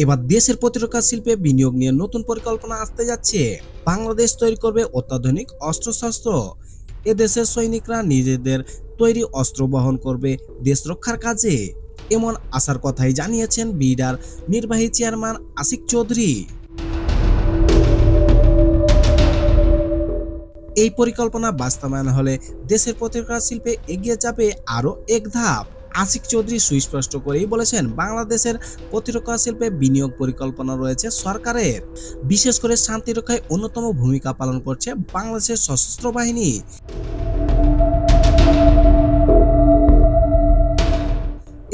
এবার দেশের প্রতিরক্ষা শিল্পে বিনিয়োগ নিয়ে নতুন পরিকল্পনা আসতে যাচ্ছে। বাংলাদেশ তৈরি করবে অত্যাধুনিক অস্ত্রশস্ত্র। এদেশের সৈনিকরা নিজেদের তৈরি অস্ত্র বহন করবে দেশ রক্ষার কাজে। এমন আশার কথাই জানিয়েছেন বিডার নির্বাহী চেয়ারম্যান আসিক চৌধুরী। এই পরিকল্পনা বাস্তবায়ন হলে দেশের প্রতিরক্ষা শিল্পে এগিয়ে যাবে আরও এক ধাপ। আসিক চৌধুরী সুস্পষ্ট করেই বলেছেন, বাংলাদেশের প্রতিরক্ষা শিল্পে বিনিয়োগ পরিকল্পনা রয়েছে সরকারের। বিশেষ করে শান্তি রক্ষায় অন্যতম ভূমিকা পালন করছে বাংলাদেশের সশস্ত্র বাহিনী।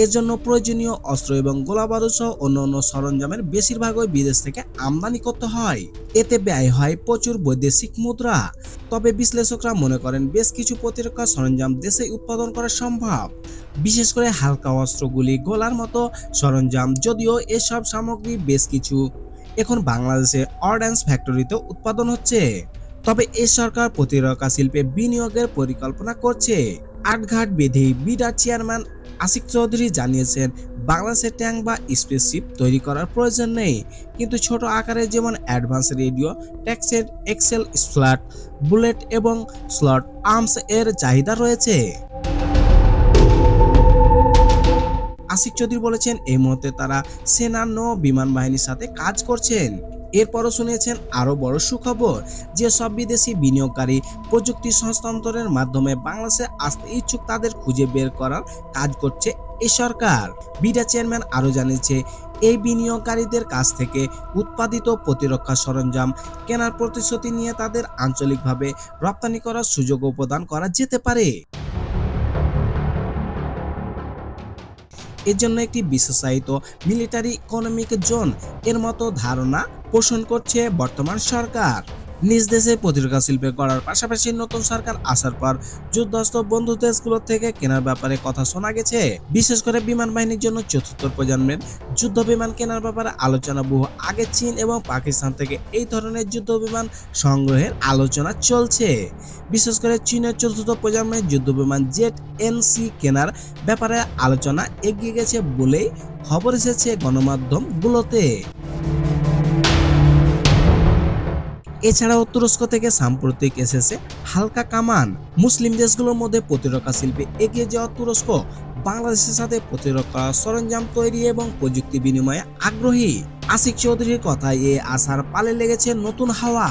এর জন্য প্রয়োজনীয় অস্ত্র এবং গোলাবারুদ সহ অন্যান্য সরঞ্জামের বেশিরভাগই বিদেশ থেকে আমদানি করতে হয়। এতে ব্যয় হয় প্রচুর বৈদেশিক মুদ্রা। তবে বিশ্লেষকরা মনে করেন বেশ কিছু প্রতিরক্ষা সরঞ্জাম দেশে উৎপাদন করা সম্ভব, বিশেষ করে হালকা অস্ত্রগুলি গোলার মতো সরঞ্জাম। যদিও এসব সামগ্রী বেশ কিছু এখন বাংলাদেশে অর্ডন্যান্স ফ্যাক্টরিতে উৎপাদন হচ্ছে। তবে এই সরকার প্রতিরক্ষা শিল্পে বিনিয়োগের পরিকল্পনা করছে। আটঘাট বেঁধে বিডার চেয়ারম্যান আসিক চৌধুরী জানিয়েছেন, বাংলাদেশে ট্যাঙ্ক বা স্পেসশিপ তৈরি করার প্রয়োজন নেই, কিন্তু ছোট আকারে যেমন অ্যাডভান্স রেডিও ট্যাক্সের এক্সেল স্ল্যাট বুলেট এবং স্লট আর্মস এর চাহিদা রয়েছে। আসিক চৌধুরী বলেছেন, এই মুহূর্তে তারা সেনা নৌ বিমান বাহিনীর সাথে কাজ করছেন। এরপরও শুনেছেন আরো বড় সুখবর, যে সব বিদেশি বিনিয়োগকারী প্রযুক্তি হস্তান্তরের মাধ্যমে বাংলাদেশে আসতে ইচ্ছুক তাদের খুঁজে বের করার কাজ করছে এই সরকার। বিডা চেয়ারম্যান আরো জানিয়েছে, এই বিনিয়োগকারীদের কাছ থেকে উৎপাদিত প্রতিরক্ষা সরঞ্জাম কেনার প্রতিশ্রুতি নিয়ে তাদের আঞ্চলিকভাবে রপ্তানি করার সুযোগও প্রদান করা যেতে পারে। এর জন্য একটি বিশেষায়িত মিলিটারি ইকোনমিক জোন এর মতো ধারণা পোষণ করছে বর্তমান সরকার। নিজ দেশে প্রতিরক্ষা শিল্পে করার পাশাপাশি নতুন সরকার আসার পর যুদ্ধস্ত বন্ধু দেশগুলোর থেকে কেনার ব্যাপারে কথা শোনা গেছে। বিশেষ করে বিমান বাহিনীর জন্য চতুর্থ প্রজন্মের যুদ্ধ বিমান কেনার ব্যাপারে আলোচনা বহু আগে চীন এবং পাকিস্তান থেকে এই ধরনের যুদ্ধ বিমান সংগ্রহের আলোচনা চলছে। বিশেষ করে চীনের চতুর্থ প্রজন্মের যুদ্ধ বিমান জেট এনসি কেনার ব্যাপারে আলোচনা এগিয়ে গেছে বলেই খবর এসেছে গণমাধ্যমগুলোতে। এছাড়াও তুরস্ক থেকে সাম্প্রতিক এসেছে হালকা কামান। মুসলিম দেশগুলোর মধ্যে প্রতিরক্ষা শিল্পে এগিয়ে যাওয়া তুরস্ক বাংলাদেশের সাথে প্রতিরক্ষা সরঞ্জাম তৈরি এবং প্রযুক্তি বিনিময়ে আগ্রহী। আসিক চৌধুরীর কথায় এ আশার পালে লেগেছে নতুন হাওয়া।